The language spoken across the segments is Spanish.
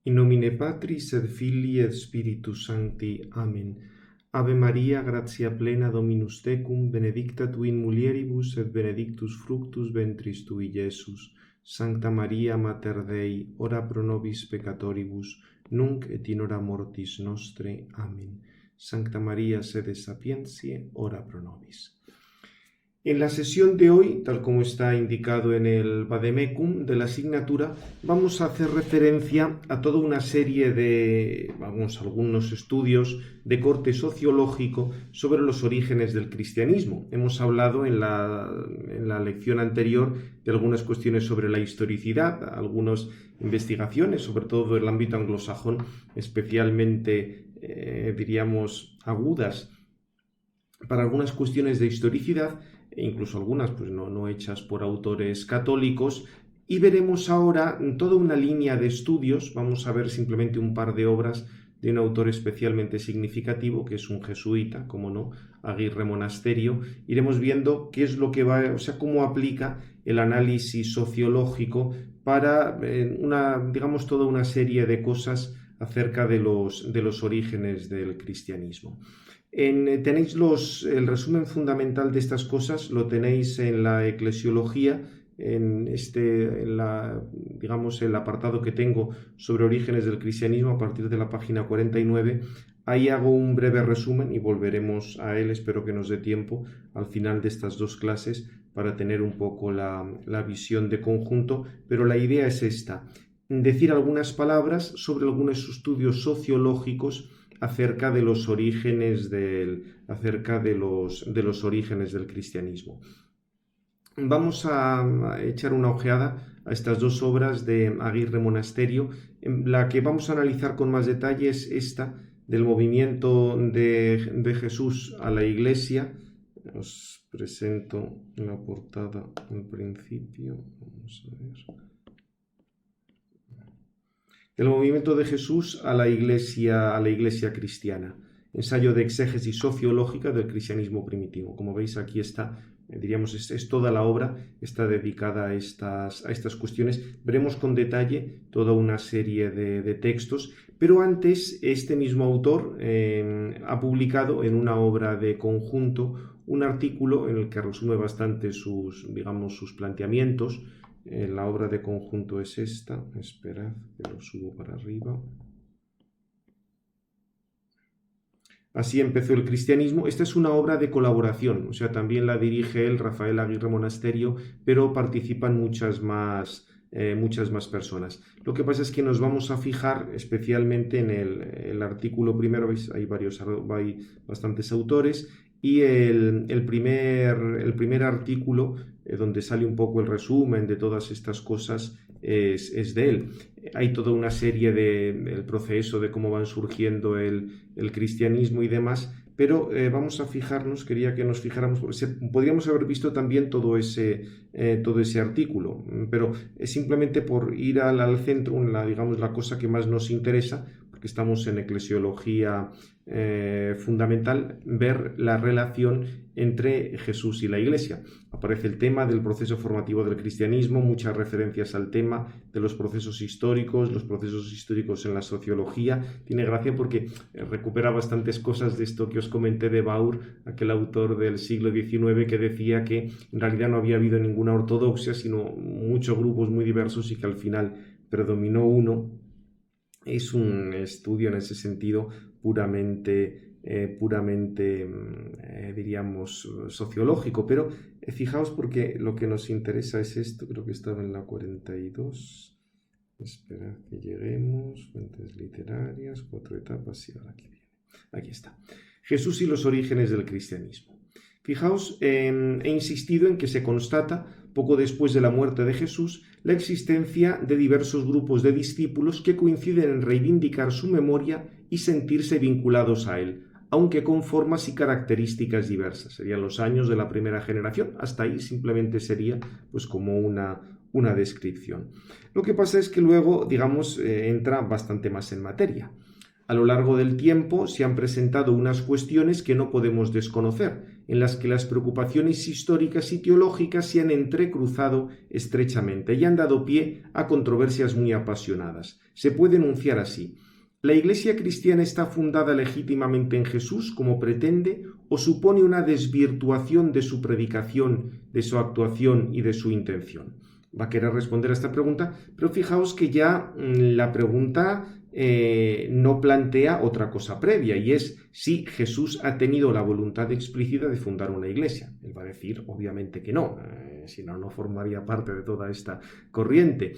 In nomine Patris et Filii et Spiritus Sancti. Amen. Ave Maria, gratia plena, Dominus tecum, benedicta tu in mulieribus et benedictus fructus ventris tui, Iesus. Sancta Maria, Mater Dei, ora pro nobis peccatoribus, nunc et in hora mortis nostre. Amen. Sancta Maria, sede sapientiae, ora pro nobis. En la sesión de hoy, tal como está indicado en el vademecum de la asignatura, vamos a hacer referencia a toda una serie de, algunos estudios de corte sociológico sobre los orígenes del cristianismo. Hemos hablado en la lección anterior de algunas cuestiones sobre la historicidad, algunas investigaciones, sobre todo del ámbito anglosajón, especialmente, diríamos, agudas para algunas cuestiones de historicidad, e incluso algunas pues no hechas por autores católicos, y veremos ahora toda una línea de estudios. Vamos a ver simplemente un par de obras de un autor especialmente significativo, que es un jesuita, como no, Aguirre Monasterio. Iremos viendo qué es lo que cómo aplica el análisis sociológico para toda una serie de cosas acerca de los orígenes del cristianismo. Tenéis el resumen fundamental de estas cosas, lo tenéis en la eclesiología, en el apartado que tengo sobre orígenes del cristianismo a partir de la página 49. Ahí hago un breve resumen y volveremos a él, espero que nos dé tiempo al final de estas dos clases para tener un poco la visión de conjunto, pero la idea es esta: decir algunas palabras sobre algunos estudios sociológicos acerca de los orígenes del cristianismo. Vamos a echar una ojeada a estas dos obras de Aguirre Monasterio. La que vamos a analizar con más detalle es esta, del movimiento de Jesús a la Iglesia. Os presento la portada al principio. Vamos a ver. El movimiento de Jesús a la iglesia cristiana. Ensayo de exégesis sociológica del cristianismo primitivo. Como veis, aquí está, diríamos, es toda la obra, está dedicada a estas cuestiones. Veremos con detalle toda una serie de textos, pero antes este mismo autor ha publicado en una obra de conjunto un artículo en el que resume bastante sus planteamientos. La obra de conjunto es esta. Esperad que lo subo para arriba. Así empezó el cristianismo. Esta es una obra de colaboración, también la dirige él, Rafael Aguirre Monasterio, pero participan muchas más personas. Lo que pasa es que nos vamos a fijar especialmente en el artículo primero. ¿Veis? Hay bastantes autores, y el primer artículo, donde sale un poco el resumen de todas estas cosas, es de él. Hay toda una serie del proceso de cómo van surgiendo el cristianismo y demás, pero vamos a fijarnos, quería que nos fijáramos, podríamos haber visto también todo ese artículo, pero es simplemente por ir al centro, la cosa que más nos interesa, porque estamos en eclesiología fundamental, ver la relación entre Jesús y la Iglesia. Aparece el tema del proceso formativo del cristianismo, muchas referencias al tema de los procesos históricos en la sociología. Tiene gracia porque recupera bastantes cosas de esto que os comenté de Baur, aquel autor del siglo XIX que decía que en realidad no había habido ninguna ortodoxia, sino muchos grupos muy diversos, y que al final predominó uno. Es un estudio en ese sentido puramente diríamos, sociológico, pero fijaos, porque lo que nos interesa es esto. Creo que estaba en la 42. Esperad que lleguemos. Fuentes literarias, 4 etapas, y ahora aquí viene. Aquí está. Jesús y los orígenes del cristianismo. Fijaos, he insistido en que se constata, poco después de la muerte de Jesús, la existencia de diversos grupos de discípulos que coinciden en reivindicar su memoria y sentirse vinculados a él, aunque con formas y características diversas. Serían los años de la primera generación. Hasta ahí simplemente sería como una descripción. Lo que pasa es que luego, entra bastante más en materia. A lo largo del tiempo se han presentado unas cuestiones que no podemos desconocer, en las que las preocupaciones históricas y teológicas se han entrecruzado estrechamente y han dado pie a controversias muy apasionadas. Se puede enunciar así: ¿la Iglesia cristiana está fundada legítimamente en Jesús, como pretende, o supone una desvirtuación de su predicación, de su actuación y de su intención? Va a querer responder a esta pregunta, pero fijaos que ya la pregunta no plantea otra cosa previa, y es si Jesús ha tenido la voluntad explícita de fundar una iglesia. Él va a decir, obviamente, que no, si no, no formaría parte de toda esta corriente.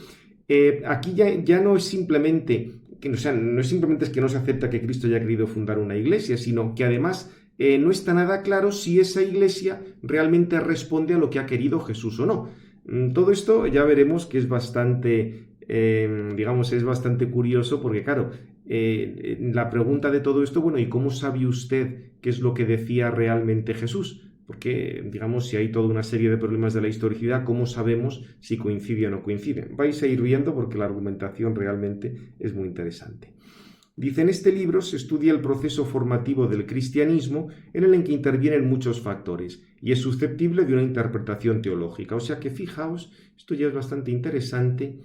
Aquí ya no es simplemente que, o sea, no es simplemente que no se acepta que Cristo haya querido fundar una iglesia, sino que además no está nada claro si esa iglesia realmente responde a lo que ha querido Jesús o no. Todo esto ya veremos que es bastante, es bastante curioso, porque claro, la pregunta de todo esto, bueno, ¿y cómo sabe usted qué es lo que decía realmente Jesús? Porque, si hay toda una serie de problemas de la historicidad, ¿cómo sabemos si coincide o no coincide? Vais a ir viendo porque la argumentación realmente es muy interesante. Dice, en este libro se estudia el proceso formativo del cristianismo en el que intervienen muchos factores y es susceptible de una interpretación teológica. O sea que fijaos, esto ya es bastante interesante.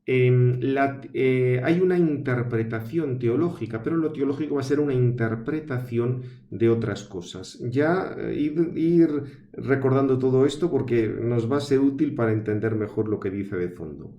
Hay una interpretación teológica, pero lo teológico va a ser una interpretación de otras cosas. Ya ir recordando todo esto porque nos va a ser útil para entender mejor lo que dice de fondo.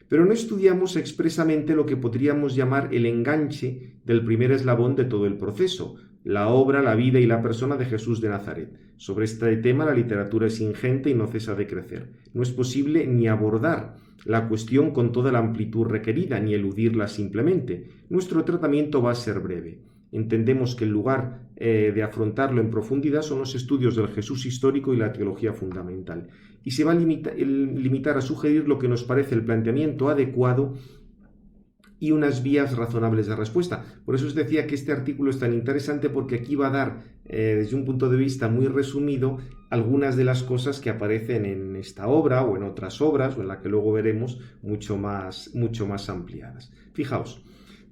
Pero no estudiamos expresamente lo que podríamos llamar el enganche del primer eslabón de todo el proceso, la obra, la vida y la persona de Jesús de Nazaret. Sobre este tema la literatura es ingente y no cesa de crecer. No es posible ni abordar la cuestión con toda la amplitud requerida, ni eludirla simplemente. Nuestro tratamiento va a ser breve. Entendemos que el lugar de afrontarlo en profundidad son los estudios del Jesús histórico y la teología fundamental. Y se va a limitar a sugerir lo que nos parece el planteamiento adecuado y unas vías razonables de respuesta. Por eso os decía que este artículo es tan interesante, porque aquí va a dar, desde un punto de vista muy resumido, algunas de las cosas que aparecen en esta obra o en otras obras, o en la que luego veremos mucho más ampliadas. Fijaos,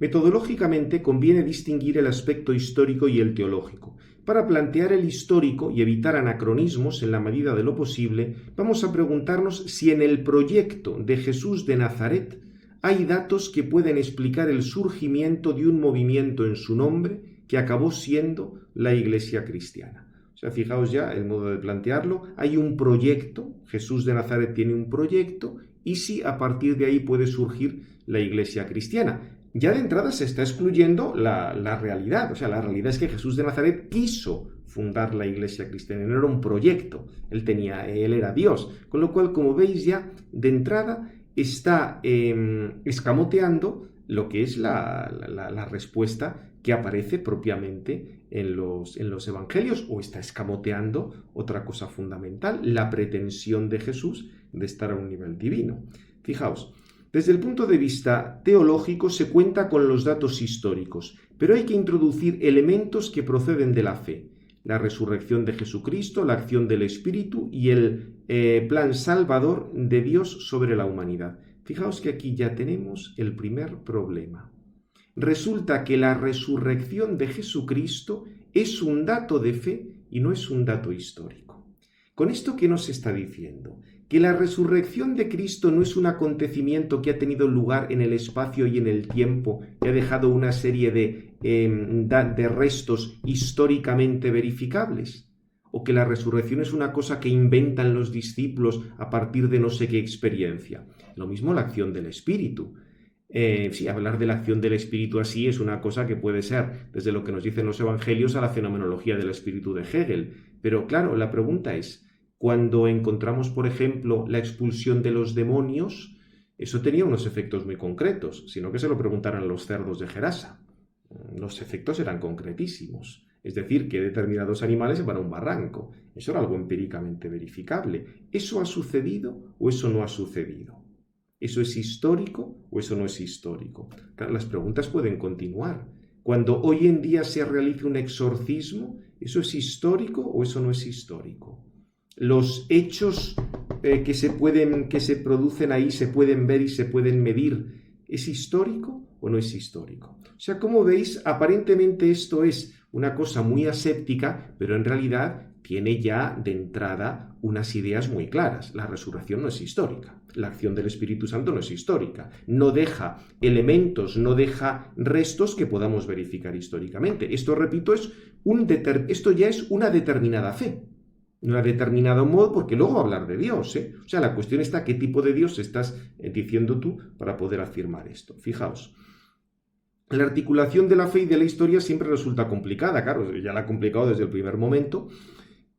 metodológicamente conviene distinguir el aspecto histórico y el teológico. Para plantear el histórico y evitar anacronismos en la medida de lo posible, vamos a preguntarnos si en el proyecto de Jesús de Nazaret hay datos que pueden explicar el surgimiento de un movimiento en su nombre que acabó siendo la Iglesia cristiana. O sea, fijaos ya el modo de plantearlo. Hay un proyecto, Jesús de Nazaret tiene un proyecto, y si a partir de ahí puede surgir la Iglesia cristiana. Ya de entrada se está excluyendo la realidad. O sea, la realidad es que Jesús de Nazaret quiso fundar la Iglesia cristiana, no era un proyecto, él era Dios. Con lo cual, como veis ya, de entrada está escamoteando lo que es la respuesta que aparece propiamente en los evangelios, o está escamoteando otra cosa fundamental, la pretensión de Jesús de estar a un nivel divino. Fijaos, desde el punto de vista teológico se cuenta con los datos históricos, pero hay que introducir elementos que proceden de la fe: la resurrección de Jesucristo, la acción del Espíritu y el plan salvador de Dios sobre la humanidad. Fijaos que aquí ya tenemos el primer problema. Resulta que la resurrección de Jesucristo es un dato de fe y no es un dato histórico. ¿Con esto qué nos está diciendo? Que la resurrección de Cristo no es un acontecimiento que ha tenido lugar en el espacio y en el tiempo, que ha dejado una serie de restos históricamente verificables, o que la resurrección es una cosa que inventan los discípulos a partir de no sé qué experiencia. Lo mismo la acción del Espíritu. Sí, hablar de la acción del Espíritu así es una cosa que puede ser desde lo que nos dicen los evangelios a la fenomenología del Espíritu de Hegel. Pero claro, la pregunta es, cuando encontramos, por ejemplo, la expulsión de los demonios, eso tenía unos efectos muy concretos, sino que se lo preguntaran los cerdos de Gerasa. Los efectos eran concretísimos, es decir, que determinados animales se van a un barranco. Eso era algo empíricamente verificable. ¿Eso ha sucedido o eso no ha sucedido? ¿Eso es histórico o eso no es histórico? Claro, las preguntas pueden continuar. Cuando hoy en día se realiza un exorcismo, ¿eso es histórico o eso no es histórico? Los hechos que se producen ahí se pueden ver y se pueden medir. ¿Es histórico o no es histórico? O sea, como veis, aparentemente esto es una cosa muy aséptica, pero en realidad tiene ya de entrada unas ideas muy claras. La resurrección no es histórica, la acción del Espíritu Santo no es histórica, no deja elementos, no deja restos que podamos verificar históricamente. Esto, repito, esto ya es una determinada fe. Un determinado modo, porque luego hablar de Dios, ¿eh? O sea, la cuestión está qué tipo de Dios estás diciendo tú para poder afirmar esto. Fijaos, la articulación de la fe y de la historia siempre resulta complicada, claro, ya la ha complicado desde el primer momento,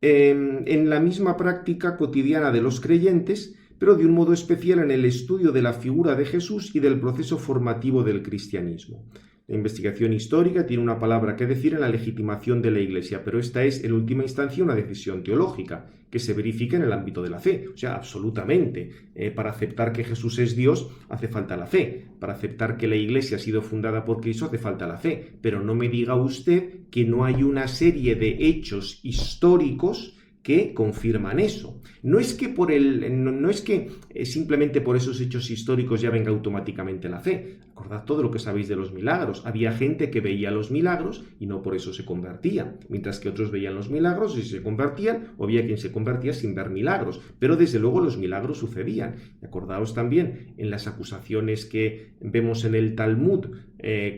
en la misma práctica cotidiana de los creyentes, pero de un modo especial en el estudio de la figura de Jesús y del proceso formativo del cristianismo. La investigación histórica tiene una palabra que decir en la legitimación de la Iglesia, pero esta es, en última instancia, una decisión teológica que se verifica en el ámbito de la fe. O sea, absolutamente. Para aceptar que Jesús es Dios, hace falta la fe. Para aceptar que la Iglesia ha sido fundada por Cristo, hace falta la fe. Pero no me diga usted que no hay una serie de hechos históricos que confirman eso. No es que simplemente por esos hechos históricos ya venga automáticamente la fe. Recordad todo lo que sabéis de los milagros. Había gente que veía los milagros y no por eso se convertía, mientras que otros veían los milagros y se convertían, o había quien se convertía sin ver milagros. Pero desde luego los milagros sucedían. Acordaos también en las acusaciones que vemos en el Talmud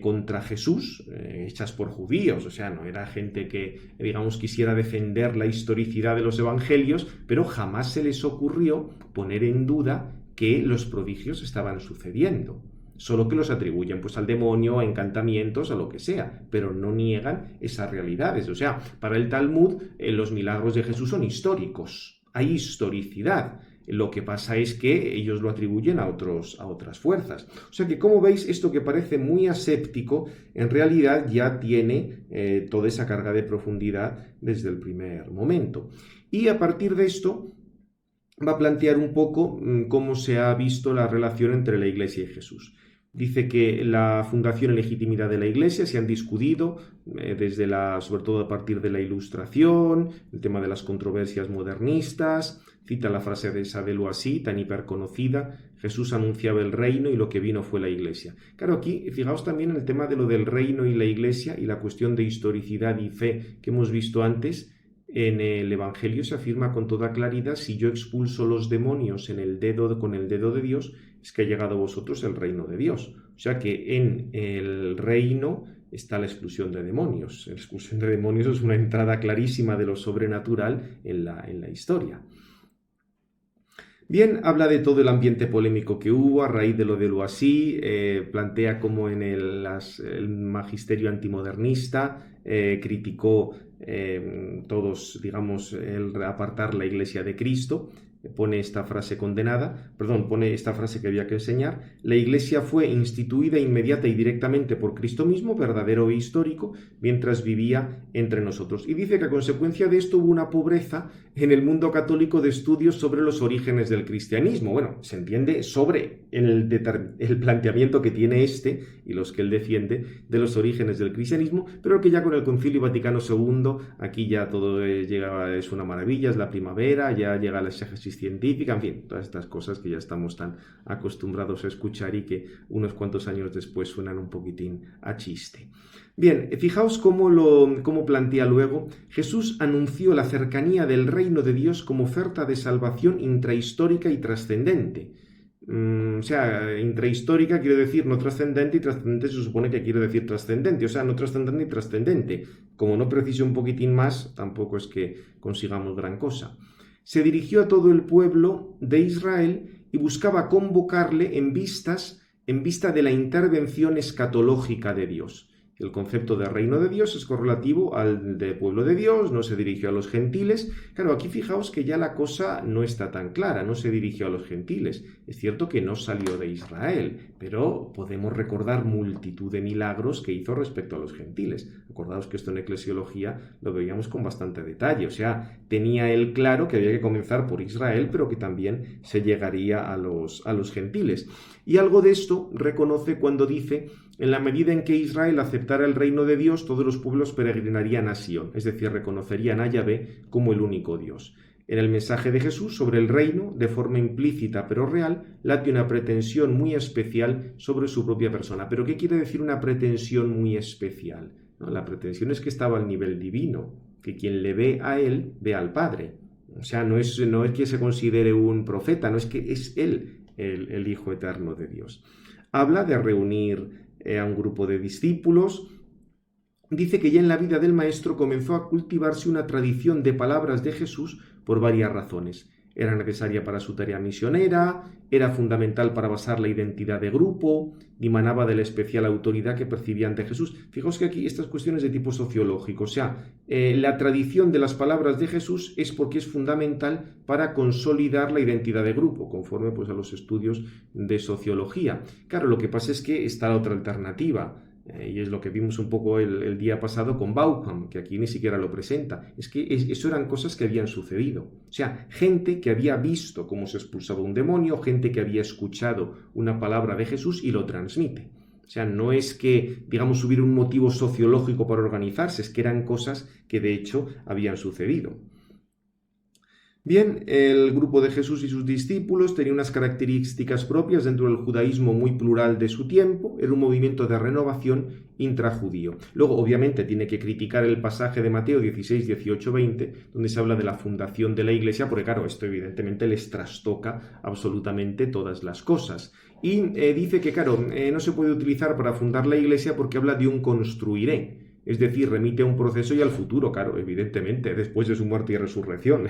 contra Jesús, hechas por judíos. O sea, no era gente que, digamos, quisiera defender la historicidad de los evangelios, pero jamás se les ocurrió poner en duda que los prodigios estaban sucediendo. Solo que los atribuyen pues al demonio, a encantamientos, a lo que sea, pero no niegan esas realidades. O sea, para el Talmud los milagros de Jesús son históricos, hay historicidad. Lo que pasa es que ellos lo atribuyen a otras fuerzas. O sea que, como veis, esto que parece muy aséptico, en realidad ya tiene toda esa carga de profundidad desde el primer momento. Y a partir de esto va a plantear un poco cómo se ha visto la relación entre la Iglesia y Jesús. Dice que la fundación y legitimidad de la Iglesia se han discutido sobre todo a partir de la Ilustración, el tema de las controversias modernistas. Cita la frase de Sadeloisy, tan hiperconocida: Jesús anunciaba el reino y lo que vino fue la Iglesia. Claro, aquí fijaos también en el tema de lo del reino y la Iglesia y la cuestión de historicidad y fe que hemos visto antes. En el Evangelio se afirma con toda claridad: si yo expulso los demonios con el dedo de Dios, es que ha llegado a vosotros el reino de Dios. O sea que en el reino está la expulsión de demonios. La expulsión de demonios es una entrada clarísima de lo sobrenatural en la historia. Bien, habla de todo el ambiente polémico que hubo a raíz de lo de Loisy, plantea cómo en el magisterio antimodernista criticó todos, digamos, el apartar la Iglesia de Cristo. Pone esta frase que había que enseñar: la Iglesia fue instituida inmediata y directamente por Cristo mismo, verdadero e histórico, mientras vivía entre nosotros. Y dice que a consecuencia de esto hubo una pobreza en el mundo católico de estudios sobre los orígenes del cristianismo. Bueno, se entiende sobre el planteamiento que tiene y los que él defiende de los orígenes del cristianismo, pero que ya con el Concilio Vaticano II, aquí ya todo es una maravilla, es la primavera, ya llega la exégesis científica, en fin, todas estas cosas que ya estamos tan acostumbrados a escuchar y que unos cuantos años después suenan un poquitín a chiste. Bien, fijaos cómo plantea luego: Jesús anunció la cercanía del reino de Dios como oferta de salvación intrahistórica y trascendente. O sea, intrahistórica quiere decir no trascendente, y trascendente se supone que quiere decir trascendente, o sea, no trascendente ni trascendente. Como no preciso un poquitín más, tampoco es que consigamos gran cosa. Se dirigió a todo el pueblo de Israel y buscaba convocarle en vista de la intervención escatológica de Dios. El concepto de reino de Dios es correlativo al de pueblo de Dios, no se dirigió a los gentiles. Claro, aquí fijaos que ya la cosa no está tan clara, no se dirigió a los gentiles. Es cierto que no salió de Israel, pero podemos recordar multitud de milagros que hizo respecto a los gentiles. Acordaos que esto en eclesiología lo veíamos con bastante detalle. O sea, tenía él claro que había que comenzar por Israel, pero que también se llegaría a los gentiles. Y algo de esto reconoce cuando dice: en la medida en que Israel aceptara el reino de Dios, todos los pueblos peregrinarían a Sion, es decir, reconocerían a Yahvé como el único Dios. En el mensaje de Jesús sobre el reino, de forma implícita pero real, late una pretensión muy especial sobre su propia persona. ¿Pero qué quiere decir una pretensión muy especial? ¿No? La pretensión es que estaba al nivel divino. que quien le ve a él, ve al Padre. O sea, no es que se considere un profeta, no es que es él el Hijo eterno de Dios. Habla de reunir a un grupo de discípulos. Dice que ya en la vida del maestro comenzó a cultivarse una tradición de palabras de Jesús por varias razones. Era necesaria para su tarea misionera, era fundamental para basar la identidad de grupo, dimanaba de la especial autoridad que percibían de Jesús. Fijaos que aquí estas cuestiones de tipo sociológico, o sea, la tradición de las palabras de Jesús es porque es fundamental para consolidar la identidad de grupo, conforme pues, a los estudios de sociología. Claro, lo que pasa es que está la otra alternativa. Y es lo que vimos un poco el día pasado con Bauckham, que aquí ni siquiera lo presenta. Es que eso eran cosas que habían sucedido. O sea, gente que había visto cómo se expulsaba un demonio, gente que había escuchado una palabra de Jesús y lo transmite. O sea, no es que, digamos, hubiera un motivo sociológico para organizarse, es que eran cosas que de hecho habían sucedido. Bien, el grupo de Jesús y sus discípulos tenía unas características propias dentro del judaísmo muy plural de su tiempo, era un movimiento de renovación intrajudío. Luego, obviamente, tiene que criticar el pasaje de Mateo 16, 18, 20, donde se habla de la fundación de la iglesia, porque claro, esto evidentemente les trastoca absolutamente todas las cosas. Y dice que, claro, no se puede utilizar para fundar la iglesia porque habla de un construiré. Es decir, remite a un proceso y al futuro, claro, evidentemente, después de su muerte y resurrección.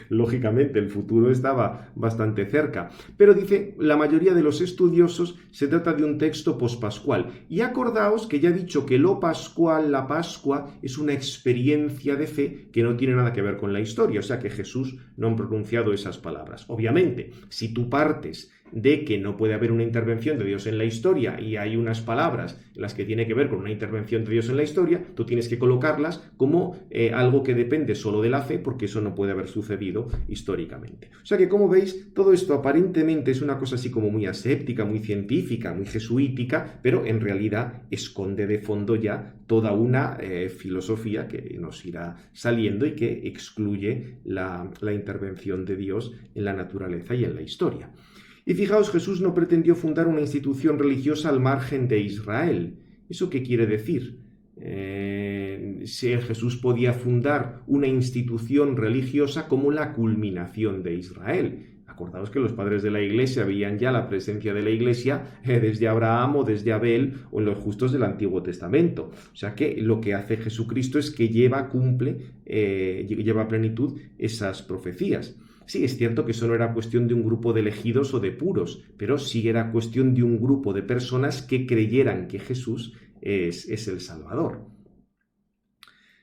Lógicamente, el futuro estaba bastante cerca. Pero dice, la mayoría de los estudiosos se trata de un texto pospascual. Y acordaos que ya he dicho que lo pascual, la Pascua, es una experiencia de fe que no tiene nada que ver con la historia. O sea que Jesús no ha pronunciado esas palabras. Obviamente, si tú partes de que no puede haber una intervención de Dios en la historia y hay unas palabras en las que tiene que ver con una intervención de Dios en la historia, tú tienes que colocarlas como algo que depende solo de la fe, porque eso no puede haber sucedido históricamente. O sea que, como veis, todo esto aparentemente es una cosa así como muy aséptica, muy científica, muy jesuítica, pero en realidad esconde de fondo ya toda una filosofía que nos irá saliendo y que excluye la intervención de Dios en la naturaleza y en la historia. Y fijaos, Jesús no pretendió fundar una institución religiosa al margen de Israel. ¿Eso qué quiere decir? Si Jesús podía fundar una institución religiosa como la culminación de Israel. Acordaos que los padres de la Iglesia veían ya la presencia de la Iglesia desde Abraham o desde Abel o en los justos del Antiguo Testamento. O sea que lo que hace Jesucristo es que lleva a plenitud esas profecías. Sí, es cierto que eso no era cuestión de un grupo de elegidos o de puros, pero sí era cuestión de un grupo de personas que creyeran que Jesús es el Salvador.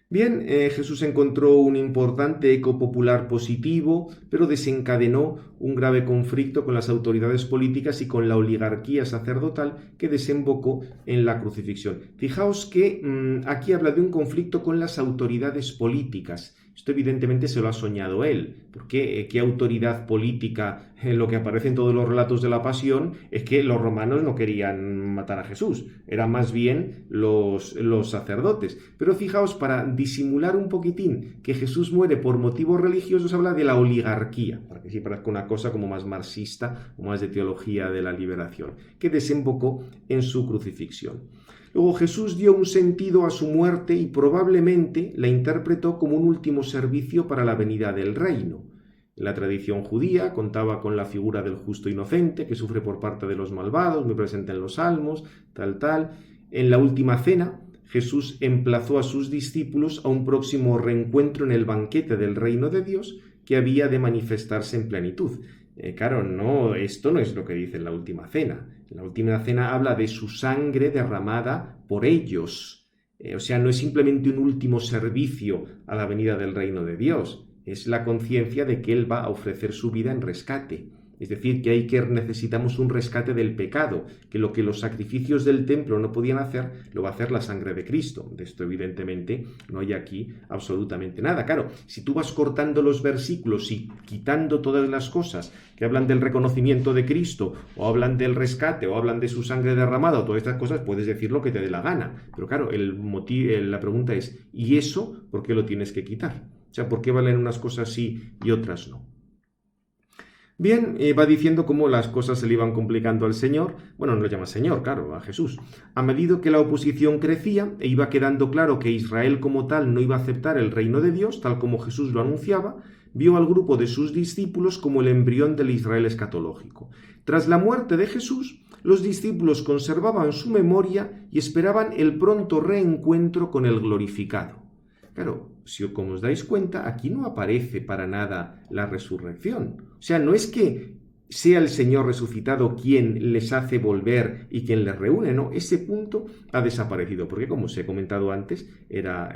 Bien, Jesús encontró un importante eco popular positivo, pero desencadenó un grave conflicto con las autoridades políticas y con la oligarquía sacerdotal que desembocó en la crucifixión. Fijaos que aquí habla de un conflicto con las autoridades políticas. Esto evidentemente se lo ha soñado él, porque ¿qué autoridad política? Lo que aparece en todos los relatos de la Pasión es que los romanos no querían matar a Jesús, eran más bien los sacerdotes. Pero fijaos, para disimular un poquitín que Jesús muere por motivos religiosos, habla de la oligarquía, para que sí parezca una cosa como más marxista o más de teología de la liberación, que desembocó en su crucifixión. Luego Jesús dio un sentido a su muerte y probablemente la interpretó como un último servicio para la venida del reino. En la tradición judía contaba con la figura del justo inocente que sufre por parte de los malvados, muy presente en los salmos, tal. En la última cena, Jesús emplazó a sus discípulos a un próximo reencuentro en el banquete del reino de Dios que había de manifestarse en plenitud. Claro, no, esto no es lo que dice en la última cena. En la última cena habla de su sangre derramada por ellos. O sea, no es simplemente un último servicio a la venida del reino de Dios. Es la conciencia de que Él va a ofrecer su vida en rescate. Es decir, que necesitamos un rescate del pecado, que lo que los sacrificios del templo no podían hacer, lo va a hacer la sangre de Cristo. De esto, evidentemente, no hay aquí absolutamente nada. Claro, si tú vas cortando los versículos y quitando todas las cosas que hablan del reconocimiento de Cristo, o hablan del rescate, o hablan de su sangre derramada, o todas estas cosas, puedes decir lo que te dé la gana. Pero claro, la pregunta es, ¿y eso por qué lo tienes que quitar? O sea, ¿por qué valen unas cosas sí y otras no? Bien, va diciendo cómo las cosas se le iban complicando al Señor, bueno, no lo llama Señor, claro, a Jesús, a medida que la oposición crecía e iba quedando claro que Israel como tal no iba a aceptar el reino de Dios, tal como Jesús lo anunciaba, vio al grupo de sus discípulos como el embrión del Israel escatológico. Tras la muerte de Jesús, los discípulos conservaban su memoria y esperaban el pronto reencuentro con el glorificado. Claro, si como os dais cuenta, aquí no aparece para nada la resurrección. O sea, no es que sea el Señor resucitado quien les hace volver y quien les reúne, no, ese punto ha desaparecido, porque como os he comentado antes, era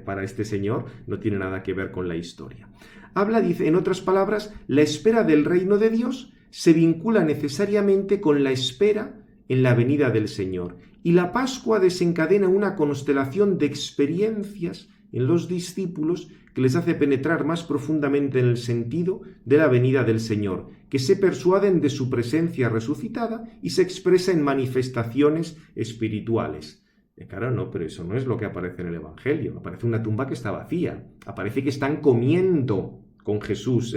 para este Señor, no tiene nada que ver con la historia. Habla, dice, en otras palabras, la espera del reino de Dios se vincula necesariamente con la espera en la venida del Señor. Y la Pascua desencadena una constelación de experiencias en los discípulos que les hace penetrar más profundamente en el sentido de la venida del Señor, que se persuaden de su presencia resucitada y se expresa en manifestaciones espirituales. Claro, no, pero eso no es lo que aparece en el Evangelio. Aparece una tumba que está vacía. Aparece que están comiendo con Jesús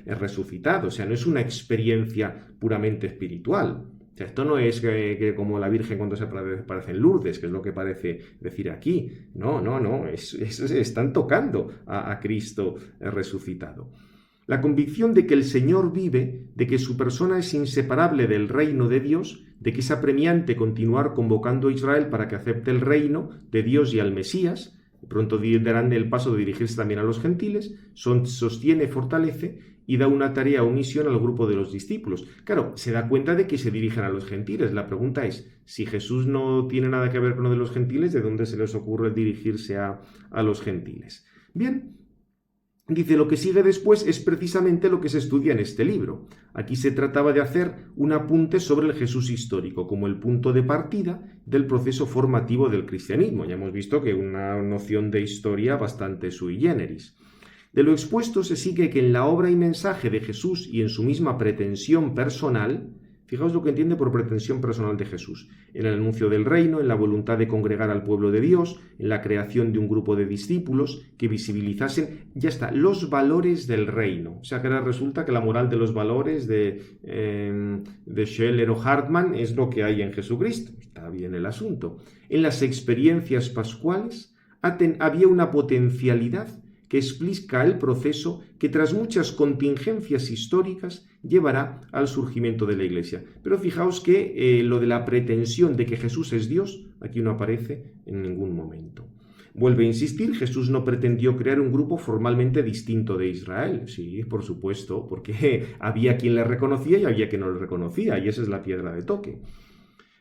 resucitado. O sea, no es una experiencia puramente espiritual. O sea, esto no es que como la Virgen cuando se aparece en Lourdes, que es lo que parece decir aquí. No, están tocando a Cristo resucitado. La convicción de que el Señor vive, de que su persona es inseparable del reino de Dios, de que es apremiante continuar convocando a Israel para que acepte el reino de Dios y al Mesías, pronto darán el paso de dirigirse también a los gentiles, sostiene, fortalece y da una tarea o misión al grupo de los discípulos. Claro, se da cuenta de que se dirigen a los gentiles. La pregunta es, si Jesús no tiene nada que ver con lo de los gentiles, ¿de dónde se les ocurre dirigirse a los gentiles? Bien, dice, lo que sigue después es precisamente lo que se estudia en este libro. Aquí se trataba de hacer un apunte sobre el Jesús histórico, como el punto de partida del proceso formativo del cristianismo. Ya hemos visto que una noción de historia bastante sui generis. De lo expuesto se sigue que en la obra y mensaje de Jesús y en su misma pretensión personal, fijaos lo que entiende por pretensión personal de Jesús, en el anuncio del reino, en la voluntad de congregar al pueblo de Dios, en la creación de un grupo de discípulos que visibilizasen, ya está, los valores del reino. O sea que ahora resulta que la moral de los valores de Scheller o Hartmann es lo que hay en Jesucristo. Está bien el asunto. En las experiencias pascuales había una potencialidad que explica el proceso que tras muchas contingencias históricas llevará al surgimiento de la Iglesia. Pero fijaos que lo de la pretensión de que Jesús es Dios, aquí no aparece en ningún momento. Vuelve a insistir, Jesús no pretendió crear un grupo formalmente distinto de Israel. Sí, por supuesto, porque había quien le reconocía y había quien no le reconocía, y esa es la piedra de toque.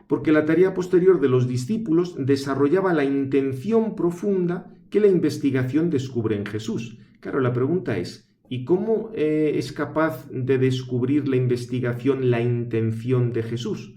Porque la tarea posterior de los discípulos desarrollaba la intención profunda que la investigación descubre en Jesús. Claro, la pregunta es, ¿y cómo es capaz de descubrir la investigación la intención de Jesús?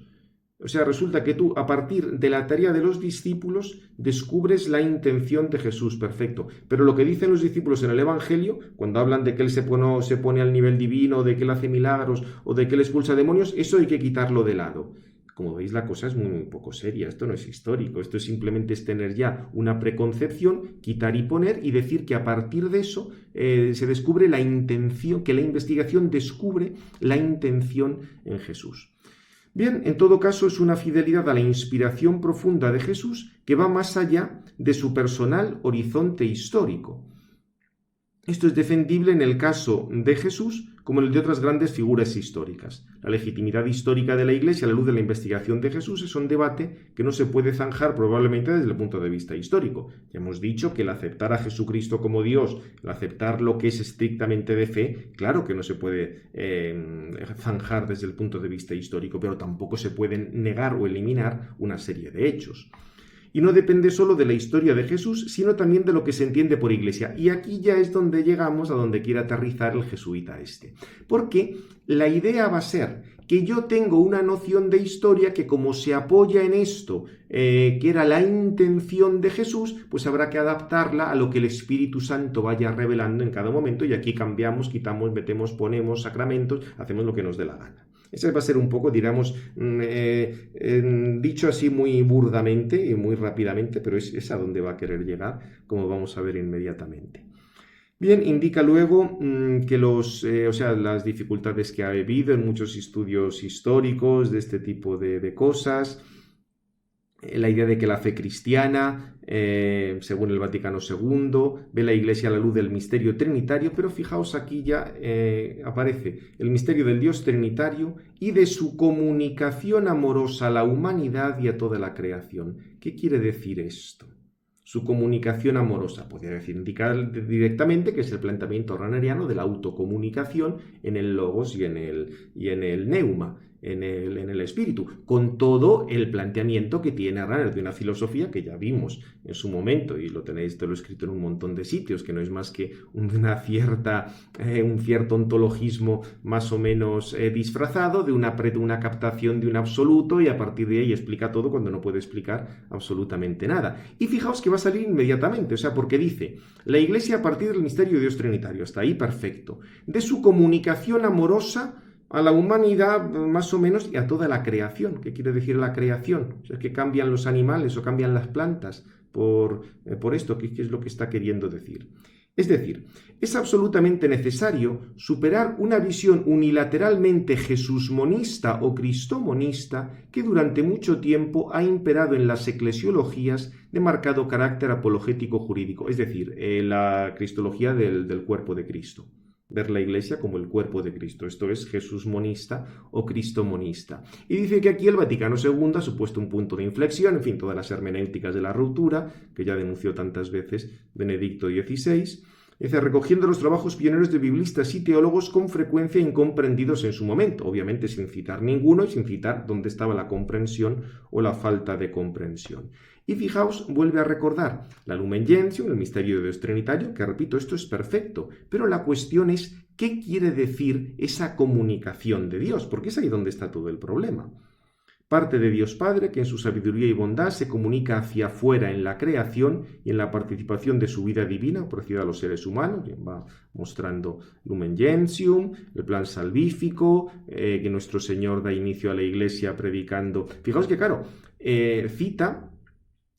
O sea, resulta que tú, a partir de la tarea de los discípulos, descubres la intención de Jesús, perfecto. Pero lo que dicen los discípulos en el Evangelio, cuando hablan de que Él se pone al nivel divino, de que Él hace milagros o de que Él expulsa demonios, eso hay que quitarlo de lado. Como veis, la cosa es muy poco seria, esto no es histórico, esto es simplemente tener ya una preconcepción, quitar y poner y decir que a partir de eso se descubre la intención, que la investigación descubre la intención en Jesús. Bien, en todo caso es una fidelidad a la inspiración profunda de Jesús que va más allá de su personal horizonte histórico. Esto es defendible en el caso de Jesús como en el de otras grandes figuras históricas. La legitimidad histórica de la Iglesia a la luz de la investigación de Jesús es un debate que no se puede zanjar probablemente desde el punto de vista histórico. Ya hemos dicho que el aceptar a Jesucristo como Dios, el aceptar lo que es estrictamente de fe, claro que no se puede zanjar desde el punto de vista histórico, pero tampoco se pueden negar o eliminar una serie de hechos. Y no depende solo de la historia de Jesús, sino también de lo que se entiende por Iglesia. Y aquí ya es donde llegamos a donde quiere aterrizar el jesuita este. Porque la idea va a ser que yo tengo una noción de historia que como se apoya en esto, que era la intención de Jesús, pues habrá que adaptarla a lo que el Espíritu Santo vaya revelando en cada momento y aquí cambiamos, quitamos, metemos, ponemos sacramentos, hacemos lo que nos dé la gana. Ese va a ser un poco, diríamos, dicho así muy burdamente y muy rápidamente, pero es a donde va a querer llegar, como vamos a ver inmediatamente. Bien, indica luego que las dificultades que ha habido en muchos estudios históricos de este tipo de cosas, la idea de que la fe cristiana, según el Vaticano II, ve la Iglesia a la luz del misterio trinitario, pero fijaos aquí ya aparece el misterio del Dios trinitario y de su comunicación amorosa a la humanidad y a toda la creación. ¿Qué quiere decir esto? Su comunicación amorosa, podría decir, indicar directamente que es el planteamiento raneriano de la autocomunicación en el logos y en el neuma, en el espíritu, con todo el planteamiento que tiene Ranner de una filosofía que ya vimos en su momento, y lo tenéis, te lo he escrito en un montón de sitios, que no es más que un cierto ontologismo más o menos disfrazado de una captación de un absoluto, y a partir de ahí explica todo cuando no puede explicar absolutamente nada. Y fijaos que va a salir inmediatamente, o sea, porque dice, la Iglesia a partir del misterio de Dios Trinitario, hasta ahí perfecto, de su comunicación amorosa a la humanidad más o menos y a toda la creación. ¿Qué quiere decir la creación? O sea, es que cambian los animales o cambian las plantas por esto. ¿Qué es lo que está queriendo decir? Es decir, es absolutamente necesario superar una visión unilateralmente jesusmonista o cristomonista que durante mucho tiempo ha imperado en las eclesiologías de marcado carácter apologético jurídico, es decir, la cristología del cuerpo de Cristo. Ver la Iglesia como el cuerpo de Cristo. Esto es jesusmonista o cristomonista. Y dice que aquí el Vaticano II ha supuesto un punto de inflexión, en fin, todas las hermenéuticas de la ruptura, que ya denunció tantas veces Benedicto XVI, dice, recogiendo los trabajos pioneros de biblistas y teólogos con frecuencia incomprendidos en su momento, obviamente sin citar ninguno y sin citar dónde estaba la comprensión o la falta de comprensión. Y fijaos, vuelve a recordar la Lumen Gentium, el misterio de Dios Trinitario, que repito, esto es perfecto, pero la cuestión es qué quiere decir esa comunicación de Dios, porque es ahí donde está todo el problema. Parte de Dios Padre, que en su sabiduría y bondad se comunica hacia afuera en la creación y en la participación de su vida divina ofrecida a los seres humanos. Va mostrando Lumen Gentium, el plan salvífico, que nuestro Señor da inicio a la Iglesia predicando. Fijaos que, claro, cita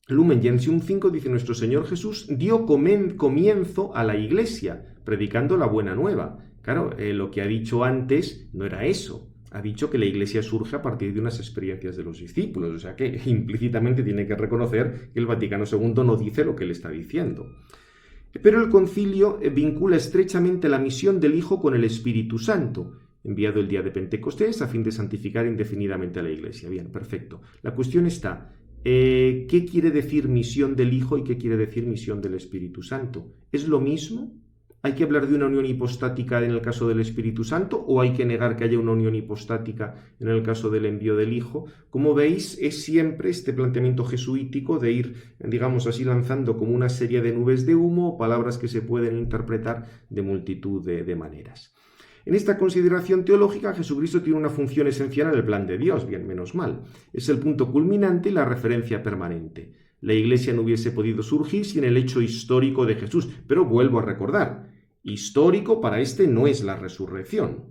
Lumen Gentium 5, dice, nuestro Señor Jesús dio comienzo a la Iglesia, predicando la buena nueva. Claro, lo que ha dicho antes no era eso. Ha dicho que la Iglesia surge a partir de unas experiencias de los discípulos, o sea que implícitamente tiene que reconocer que el Vaticano II no dice lo que él está diciendo. Pero el concilio vincula estrechamente la misión del Hijo con el Espíritu Santo, enviado el día de Pentecostés a fin de santificar indefinidamente a la Iglesia. Bien, perfecto. La cuestión está, ¿qué quiere decir misión del Hijo y qué quiere decir misión del Espíritu Santo? ¿Es lo mismo? ¿Hay que hablar de una unión hipostática en el caso del Espíritu Santo o hay que negar que haya una unión hipostática en el caso del envío del Hijo? Como veis, es siempre este planteamiento jesuítico de ir, digamos así, lanzando como una serie de nubes de humo, palabras que se pueden interpretar de multitud de maneras. En esta consideración teológica, Jesucristo tiene una función esencial en el plan de Dios, bien, menos mal. Es el punto culminante y la referencia permanente. La Iglesia no hubiese podido surgir sin el hecho histórico de Jesús, pero vuelvo a recordar, histórico para este no es la resurrección.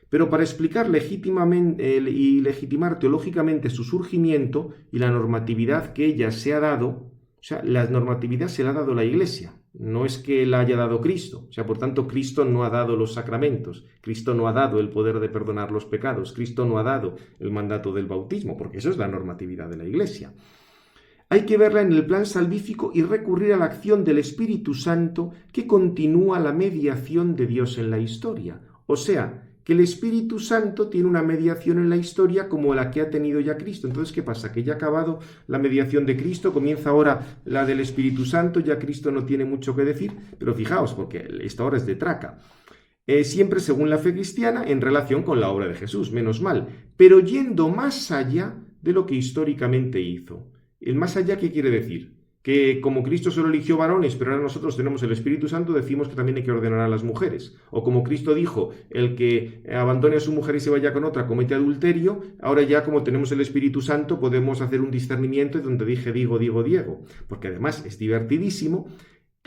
Pero para explicar legítimamente y legitimar teológicamente su surgimiento y la normatividad que ella se ha dado, o sea, la normatividad se la ha dado la Iglesia, no es que la haya dado Cristo, o sea, por tanto, Cristo no ha dado los sacramentos, Cristo no ha dado el poder de perdonar los pecados, Cristo no ha dado el mandato del bautismo, porque eso es la normatividad de la Iglesia. Hay que verla en el plan salvífico y recurrir a la acción del Espíritu Santo que continúa la mediación de Dios en la historia. O sea, que el Espíritu Santo tiene una mediación en la historia como la que ha tenido ya Cristo. Entonces, ¿qué pasa? Que ya ha acabado la mediación de Cristo, comienza ahora la del Espíritu Santo, ya Cristo no tiene mucho que decir, pero fijaos, porque esta hora es de traca. Siempre según la fe cristiana en relación con la obra de Jesús, menos mal, pero yendo más allá de lo que históricamente hizo. El más allá, ¿qué quiere decir? Que como Cristo solo eligió varones, pero ahora nosotros tenemos el Espíritu Santo, decimos que también hay que ordenar a las mujeres. O como Cristo dijo, el que abandone a su mujer y se vaya con otra comete adulterio, ahora ya como tenemos el Espíritu Santo podemos hacer un discernimiento donde dije Diego. Porque además es divertidísimo.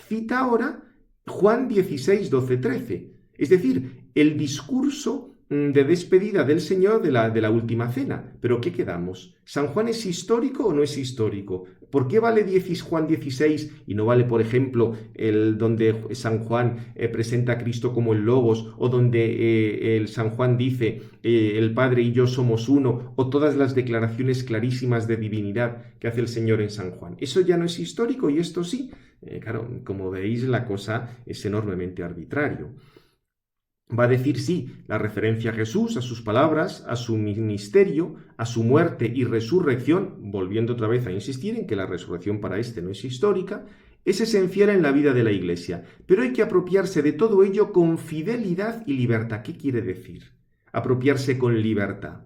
Cita ahora Juan 16, 12, 13. Es decir, el discurso de despedida del Señor de la última cena. ¿Pero qué quedamos? ¿San Juan es histórico o no es histórico? ¿Por qué vale Juan 16 y no vale, por ejemplo, el donde San Juan presenta a Cristo como el Logos, o donde el San Juan dice el Padre y yo somos uno, o todas las declaraciones clarísimas de divinidad que hace el Señor en San Juan? Eso ya no es histórico y esto sí. Claro, como veis, la cosa es enormemente arbitrario. Va a decir sí, la referencia a Jesús, a sus palabras, a su ministerio, a su muerte y resurrección, volviendo otra vez a insistir en que la resurrección para este no es histórica, es esencial en la vida de la Iglesia, pero hay que apropiarse de todo ello con fidelidad y libertad. ¿Qué quiere decir? Apropiarse con libertad.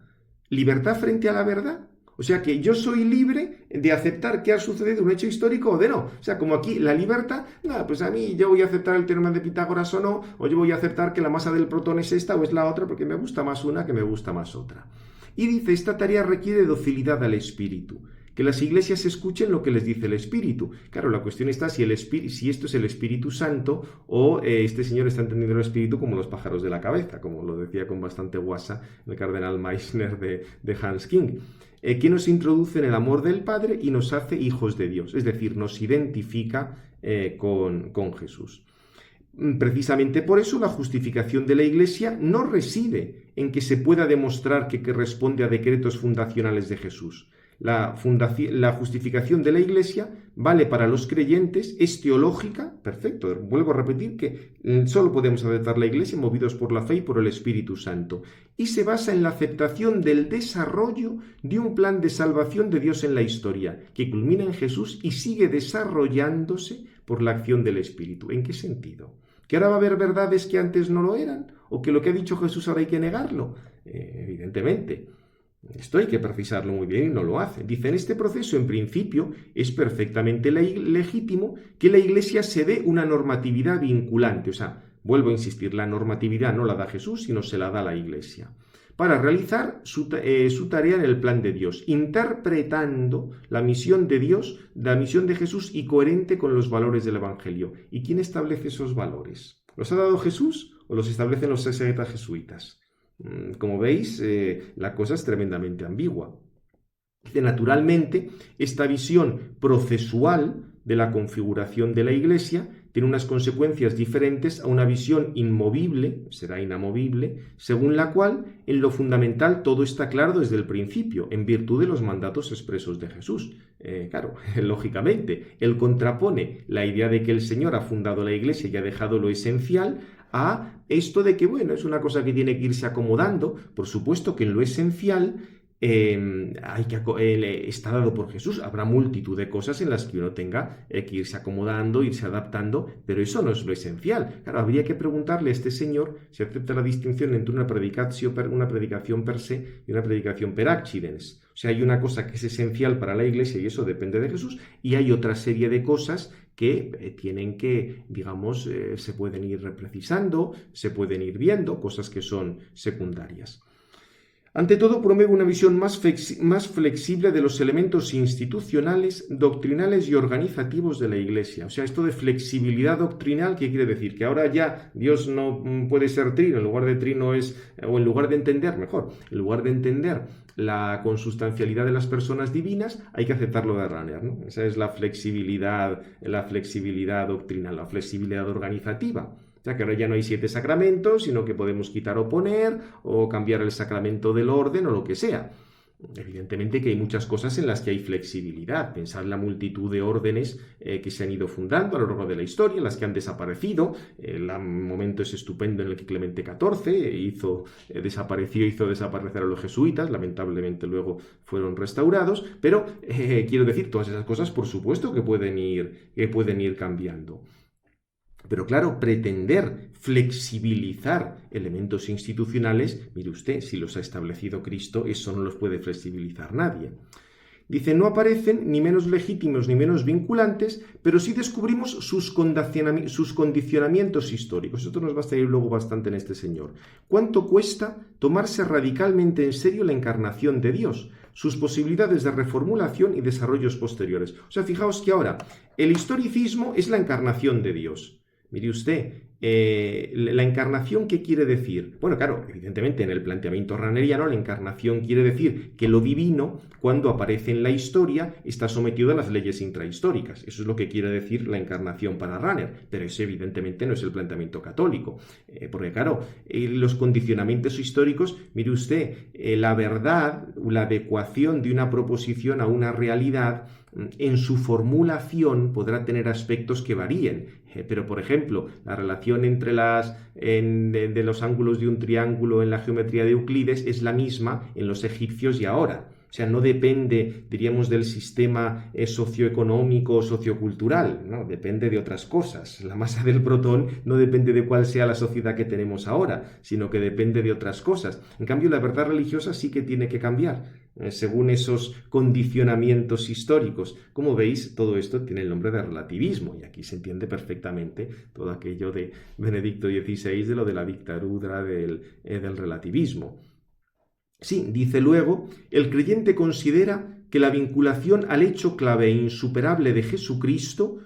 ¿Libertad frente a la verdad? O sea que yo soy libre de aceptar que ha sucedido un hecho histórico o de no. O sea, como aquí la libertad, nada, pues a mí yo voy a aceptar el teorema de Pitágoras o no, o yo voy a aceptar que la masa del protón es esta o es la otra porque me gusta más una que me gusta más otra. Y dice, esta tarea requiere docilidad al espíritu, que las iglesias escuchen lo que les dice el Espíritu. Claro, la cuestión está si esto es el Espíritu Santo o este señor está entendiendo el Espíritu como los pájaros de la cabeza, como lo decía con bastante guasa el cardenal Meissner de Hans King, que nos introduce en el amor del Padre y nos hace hijos de Dios, es decir, nos identifica con Jesús. Precisamente por eso la justificación de la Iglesia no reside en que se pueda demostrar que responde a decretos fundacionales de Jesús. La justificación de la Iglesia vale para los creyentes, es teológica, perfecto, vuelvo a repetir que solo podemos aceptar la Iglesia movidos por la fe y por el Espíritu Santo, y se basa en la aceptación del desarrollo de un plan de salvación de Dios en la historia, que culmina en Jesús y sigue desarrollándose por la acción del Espíritu. ¿En qué sentido? ¿Que ahora va a haber verdades que antes no lo eran? ¿O que lo que ha dicho Jesús ahora hay que negarlo? Evidentemente. Esto hay que precisarlo muy bien y no lo hace. Dice, en este proceso, en principio, es perfectamente legítimo que la Iglesia se dé una normatividad vinculante. O sea, vuelvo a insistir, la normatividad no la da Jesús, sino se la da la Iglesia, para realizar su tarea en el plan de Dios, interpretando la misión de Dios, la misión de Jesús y coherente con los valores del Evangelio. ¿Y quién establece esos valores? ¿Los ha dado Jesús o los establecen los exegetas jesuitas? Como veis, la cosa es tremendamente ambigua. Naturalmente, esta visión procesual de la configuración de la Iglesia tiene unas consecuencias diferentes a una visión inmovible, será inamovible, según la cual en lo fundamental todo está claro desde el principio, en virtud de los mandatos expresos de Jesús. Claro, lógicamente, él contrapone la idea de que el Señor ha fundado la Iglesia y ha dejado lo esencial a esto de que, bueno, es una cosa que tiene que irse acomodando. Por supuesto que en lo esencial está dado por Jesús. Habrá multitud de cosas en las que uno tenga que irse acomodando, irse adaptando, pero eso no es lo esencial. Claro, habría que preguntarle a este señor si acepta la distinción entre una predicación per se y una predicación per accidens. O sea, hay una cosa que es esencial para la Iglesia y eso depende de Jesús, y hay otra serie de cosas que tienen que, digamos, se pueden ir precisando, se pueden ir viendo, cosas que son secundarias. Ante todo, promueve una visión más flexible de los elementos institucionales, doctrinales y organizativos de la Iglesia. O sea, esto de flexibilidad doctrinal, ¿qué quiere decir? Que ahora ya Dios no puede ser trino, en lugar de trino es, o en lugar de entender, mejor, en lugar de entender la consustancialidad de las personas divinas, hay que aceptarlo de Rahner, ¿no? Esa es la flexibilidad doctrinal, la flexibilidad organizativa. O sea, que ahora ya no hay 7 sacramentos, sino que podemos quitar o poner, o cambiar el sacramento del orden, o lo que sea. Evidentemente que hay muchas cosas en las que hay flexibilidad. Pensad la multitud de órdenes que se han ido fundando a lo largo de la historia, las que han desaparecido. El momento es estupendo en el que Clemente XIV hizo desaparecer a los jesuitas. Lamentablemente luego fueron restaurados. Pero quiero decir, todas esas cosas por supuesto que pueden ir cambiando. Pero claro, pretender flexibilizar elementos institucionales, mire usted, si los ha establecido Cristo, eso no los puede flexibilizar nadie. Dice, no aparecen ni menos legítimos ni menos vinculantes, pero sí descubrimos sus condicionamientos históricos. Esto nos va a salir luego bastante en este señor. ¿Cuánto cuesta tomarse radicalmente en serio la encarnación de Dios? Sus posibilidades de reformulación y desarrollos posteriores. O sea, fijaos que ahora el historicismo es la encarnación de Dios. Mire usted, la encarnación, ¿qué quiere decir? Bueno, claro, evidentemente en el planteamiento rahneriano la encarnación quiere decir que lo divino, cuando aparece en la historia, está sometido a las leyes intrahistóricas. Eso es lo que quiere decir la encarnación para Rahner, pero ese evidentemente no es el planteamiento católico, porque claro, los condicionamientos históricos, mire usted, la verdad, la adecuación de una proposición a una realidad, en su formulación podrá tener aspectos que varíen, pero por ejemplo, la relación entre de los ángulos de un triángulo en la geometría de Euclides es la misma en los egipcios y ahora. O sea, no depende, diríamos, del sistema socioeconómico o sociocultural, ¿no? Depende de otras cosas. La masa del protón no depende de cuál sea la sociedad que tenemos ahora, sino que depende de otras cosas. En cambio, la verdad religiosa sí que tiene que cambiar, según esos condicionamientos históricos. Como veis, todo esto tiene el nombre de relativismo, y aquí se entiende perfectamente todo aquello de Benedicto XVI, de lo de la dictadura del relativismo. Sí, dice luego, el creyente considera que la vinculación al hecho clave e insuperable de Jesucristo,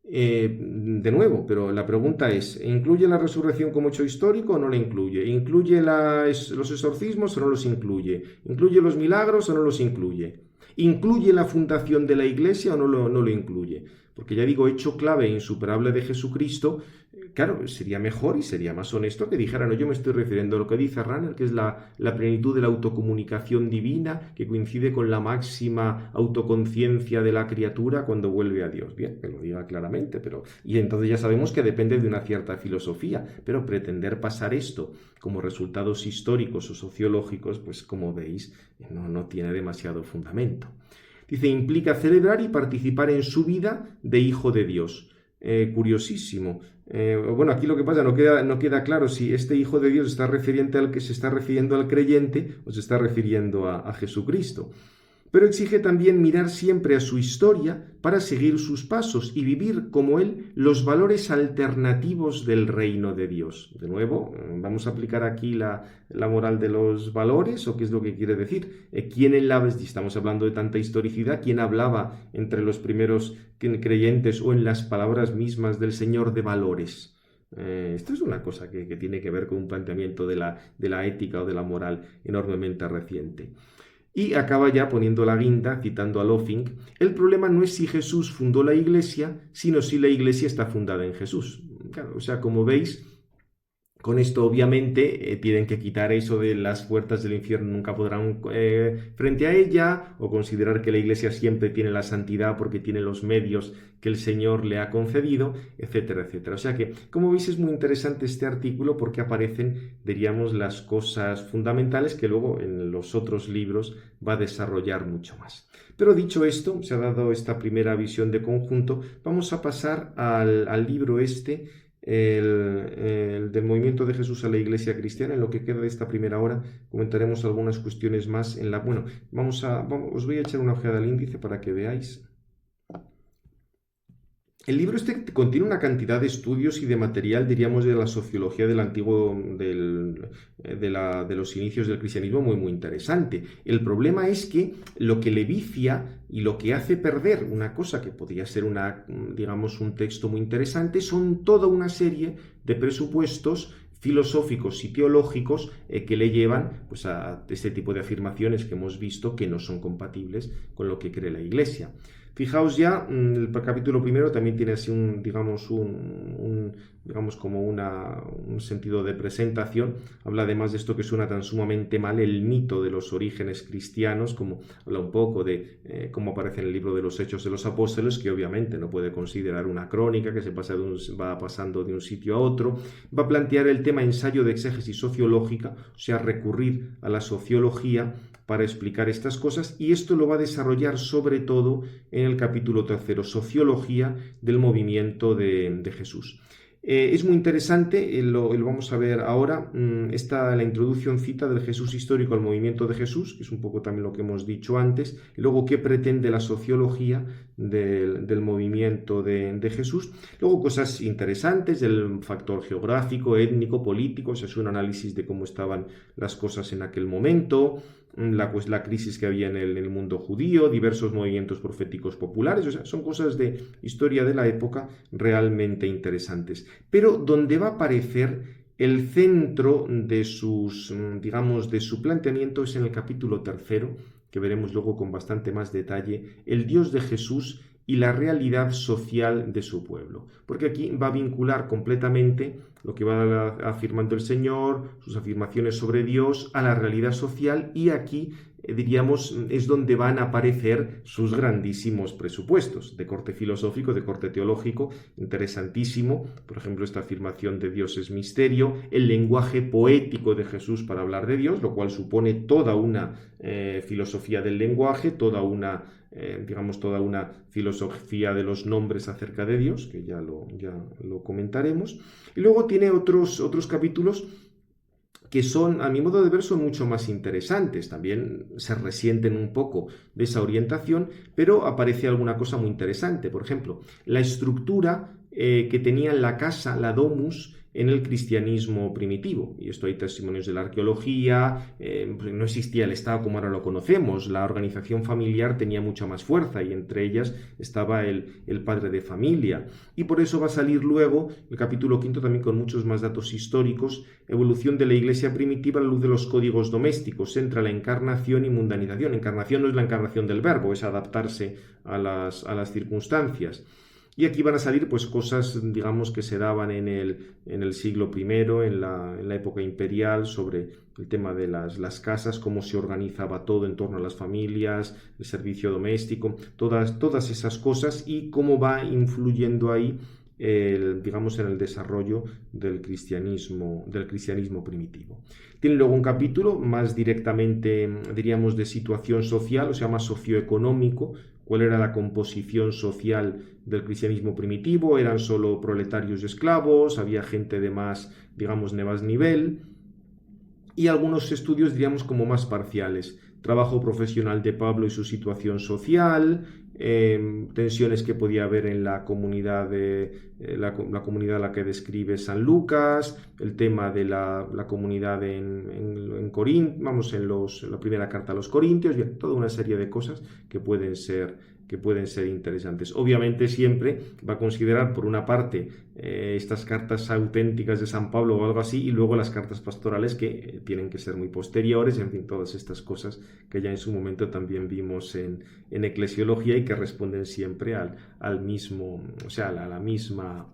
de nuevo, pero la pregunta es, ¿incluye la resurrección como hecho histórico o no la incluye? ¿Incluye los exorcismos o no los incluye? ¿Incluye los milagros o no los incluye? ¿Incluye la fundación de la Iglesia o no lo incluye? Porque ya digo, hecho clave e insuperable de Jesucristo, claro, sería mejor y sería más honesto que dijera, no, yo me estoy refiriendo a lo que dice Rahner, que es la plenitud de la autocomunicación divina, que coincide con la máxima autoconciencia de la criatura cuando vuelve a Dios. Bien, que lo diga claramente, y entonces ya sabemos que depende de una cierta filosofía, pero pretender pasar esto como resultados históricos o sociológicos, pues como veis, no tiene demasiado fundamento. Dice, implica celebrar y participar en su vida de hijo de Dios. Curiosísimo. Bueno, aquí lo que pasa, no queda claro si este hijo de Dios se está refiriendo al creyente o se está refiriendo a Jesucristo. Pero exige también mirar siempre a su historia para seguir sus pasos y vivir como él los valores alternativos del reino de Dios. De nuevo, vamos a aplicar aquí la moral de los valores, o qué es lo que quiere decir. Estamos hablando de tanta historicidad, ¿quién hablaba entre los primeros creyentes o en las palabras mismas del Señor de valores? Esto es una cosa que tiene que ver con un planteamiento de la ética o de la moral enormemente reciente. Y acaba ya poniendo la guinda, citando a Loffing, el problema no es si Jesús fundó la Iglesia, sino si la Iglesia está fundada en Jesús. Claro, o sea, como veis, con esto obviamente tienen que quitar eso de las puertas del infierno nunca podrán frente a ella, o considerar que la Iglesia siempre tiene la santidad porque tiene los medios que el Señor le ha concedido, etcétera, etcétera. O sea que, como veis, es muy interesante este artículo porque aparecen, diríamos, las cosas fundamentales que luego en los otros libros va a desarrollar mucho más. Pero dicho esto, se ha dado esta primera visión de conjunto, vamos a pasar al libro el del movimiento de Jesús a la Iglesia cristiana. En lo que queda de esta primera hora comentaremos algunas cuestiones más. Os voy a echar una ojeada al índice para que veáis. El libro contiene una cantidad de estudios y de material, diríamos, de la sociología del antiguo, de los inicios del cristianismo muy, muy interesante. El problema es que lo que le vicia y lo que hace perder una cosa que podría ser un texto muy interesante son toda una serie de presupuestos filosóficos y teológicos que le llevan pues, a este tipo de afirmaciones que hemos visto que no son compatibles con lo que cree la Iglesia. Fijaos ya, el capítulo primero también tiene así un sentido de presentación. Habla además de esto que suena tan sumamente mal, el mito de los orígenes cristianos, como habla un poco de cómo aparece en el libro de los Hechos de los Apóstoles, que obviamente no puede considerar una crónica que va pasando de un sitio a otro. Va a plantear el tema ensayo de exégesis sociológica, o sea, recurrir a la sociología para explicar estas cosas, y esto lo va a desarrollar sobre todo en el capítulo tercero, Sociología del movimiento de Jesús. Es muy interesante, lo vamos a ver ahora, la introducción cita del Jesús histórico al movimiento de Jesús, que es un poco también lo que hemos dicho antes, y luego qué pretende la sociología del movimiento de Jesús. Luego cosas interesantes del factor geográfico, étnico, político, es un análisis de cómo estaban las cosas en aquel momento. la crisis que había en el mundo judío, diversos movimientos proféticos populares, o sea, son cosas de historia de la época realmente interesantes. Pero donde va a aparecer el centro de digamos, de su planteamiento es en el capítulo 3, que veremos luego con bastante más detalle, el Dios de Jesús y la realidad social de su pueblo. Porque aquí va a vincular completamente lo que va afirmando el Señor, sus afirmaciones sobre Dios, a la realidad social, y aquí diríamos, es donde van a aparecer sus grandísimos presupuestos, de corte filosófico, de corte teológico, interesantísimo. Por ejemplo, esta afirmación de Dios es misterio, el lenguaje poético de Jesús para hablar de Dios, lo cual supone toda una filosofía del lenguaje, toda una filosofía de los nombres acerca de Dios, que ya lo comentaremos. Y luego tiene otros capítulos que son, a mi modo de ver, son mucho más interesantes. También se resienten un poco de esa orientación, pero aparece alguna cosa muy interesante. Por ejemplo, la estructura que tenía la casa, la domus, en el cristianismo primitivo. Y esto hay testimonios de la arqueología, no existía el Estado como ahora lo conocemos, la organización familiar tenía mucha más fuerza y entre ellas estaba el padre de familia. Y por eso va a salir luego el capítulo 5 también con muchos más datos históricos, evolución de la iglesia primitiva a la luz de los códigos domésticos, entre la encarnación y mundanización. Encarnación no es la encarnación del verbo, es adaptarse a las circunstancias. Y aquí van a salir pues cosas, digamos, que se daban en el siglo I, en la época imperial, sobre el tema de las casas, cómo se organizaba todo en torno a las familias, el servicio doméstico, todas esas cosas y cómo va influyendo ahí, digamos, en el desarrollo del cristianismo primitivo. Tiene luego un capítulo más directamente, diríamos, de situación social, o sea, más socioeconómico. ¿Cuál era la composición social del cristianismo primitivo? ¿Eran solo proletarios y esclavos? ¿Había gente de más, digamos, de más nivel? Y algunos estudios, diríamos, como más parciales. Trabajo profesional de Pablo y su situación social, tensiones que podía haber en la comunidad la comunidad a la que describe San Lucas, el tema de la comunidad en Corinto, vamos, en la primera carta a los Corintios, bien, toda una serie de cosas que pueden ser interesantes. Obviamente siempre va a considerar, por una parte, estas cartas auténticas de San Pablo o algo así, y luego las cartas pastorales que tienen que ser muy posteriores, en fin, todas estas cosas que ya en su momento también vimos en eclesiología y que responden siempre al mismo, o sea, a la misma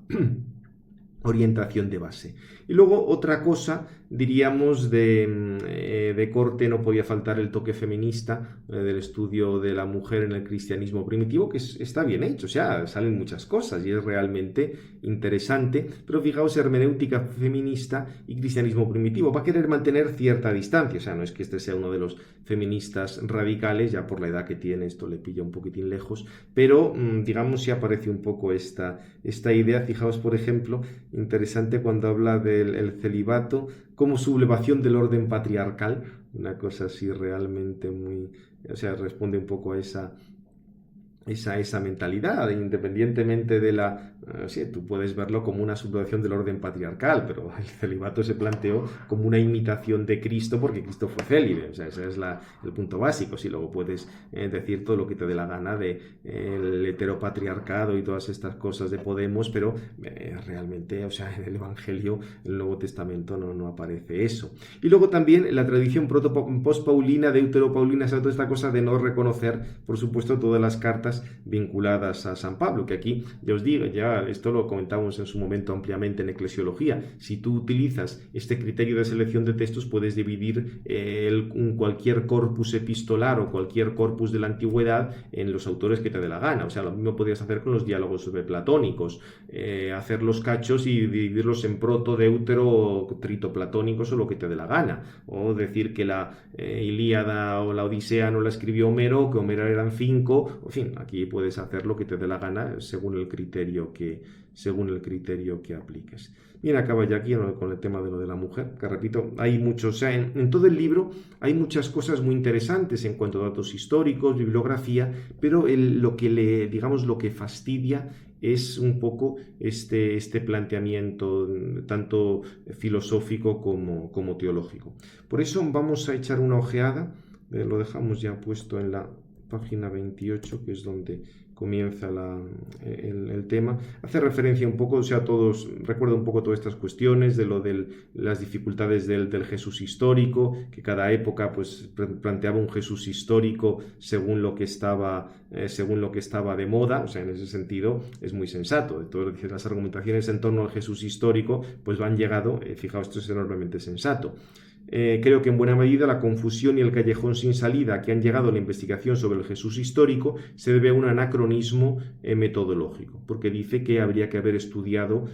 orientación de base. Y luego otra cosa, diríamos, de corte, no podía faltar el toque feminista del estudio de la mujer en el cristianismo primitivo, que está bien hecho, o sea, salen muchas cosas y es realmente interesante, pero fijaos, hermenéutica feminista y cristianismo primitivo, va a querer mantener cierta distancia, o sea, no es que este sea uno de los feministas radicales, ya por la edad que tiene esto le pilla un poquitín lejos, pero digamos si aparece un poco esta idea. Fijaos, por ejemplo, interesante cuando habla del celibato como sublevación del orden patriarcal, una cosa así realmente muy, o sea, responde un poco a esa mentalidad, independientemente de sí, tú puedes verlo como una sublevación del orden patriarcal, pero el celibato se planteó como una imitación de Cristo porque Cristo fue célibe, o sea, ese es el punto básico. Si luego puedes decir todo lo que te dé la gana de el heteropatriarcado y todas estas cosas de Podemos, pero realmente, o sea, en el Evangelio, en el Nuevo Testamento no aparece eso. Y luego también la tradición post-paulina, deuteropaulina, toda esta cosa de no reconocer, por supuesto, todas las cartas vinculadas a San Pablo, que aquí, ya os digo, ya esto lo comentamos en su momento ampliamente en eclesiología. Si tú utilizas este criterio de selección de textos, puedes dividir cualquier corpus epistolar o cualquier corpus de la antigüedad en los autores que te dé la gana. O sea, lo mismo podrías hacer con los diálogos platónicos, hacer los cachos y dividirlos en proto, deutero o tritoplatónicos o lo que te dé la gana. O decir que la Ilíada o la Odisea no la escribió Homero, que Homero eran 5, en fin, aquí puedes hacer lo que te dé la gana según el criterio que apliques. Bien, acaba ya aquí con el tema de lo de la mujer, que repito, hay muchos, o sea, en todo el libro hay muchas cosas muy interesantes en cuanto a datos históricos, bibliografía, pero lo que fastidia es un poco este planteamiento tanto filosófico como teológico. Por eso vamos a echar una ojeada Lo dejamos ya puesto en la página 28, que es donde comienza el tema. Hace referencia un poco, o sea, recuerda un poco todas estas cuestiones de las dificultades del Jesús histórico, que cada época pues planteaba un Jesús histórico según lo que estaba de moda. O sea, en ese sentido es muy sensato. Todas las argumentaciones en torno al Jesús histórico pues van llegado, fijaos, esto es enormemente sensato. Creo que en buena medida la confusión y el callejón sin salida que han llegado a la investigación sobre el Jesús histórico se debe a un anacronismo metodológico, porque dice que habría que haber estudiado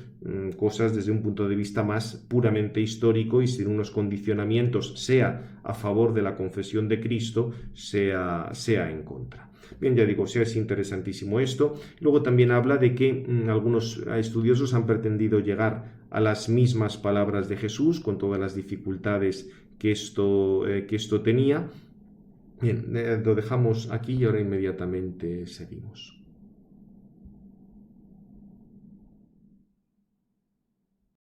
cosas desde un punto de vista más puramente histórico y sin unos condicionamientos, sea a favor de la confesión de Cristo, sea en contra. Bien, ya digo, es interesantísimo esto. Luego también habla de que algunos estudiosos han pretendido llegar a las mismas palabras de Jesús, con todas las dificultades que esto tenía. Bien, lo dejamos aquí y ahora inmediatamente seguimos.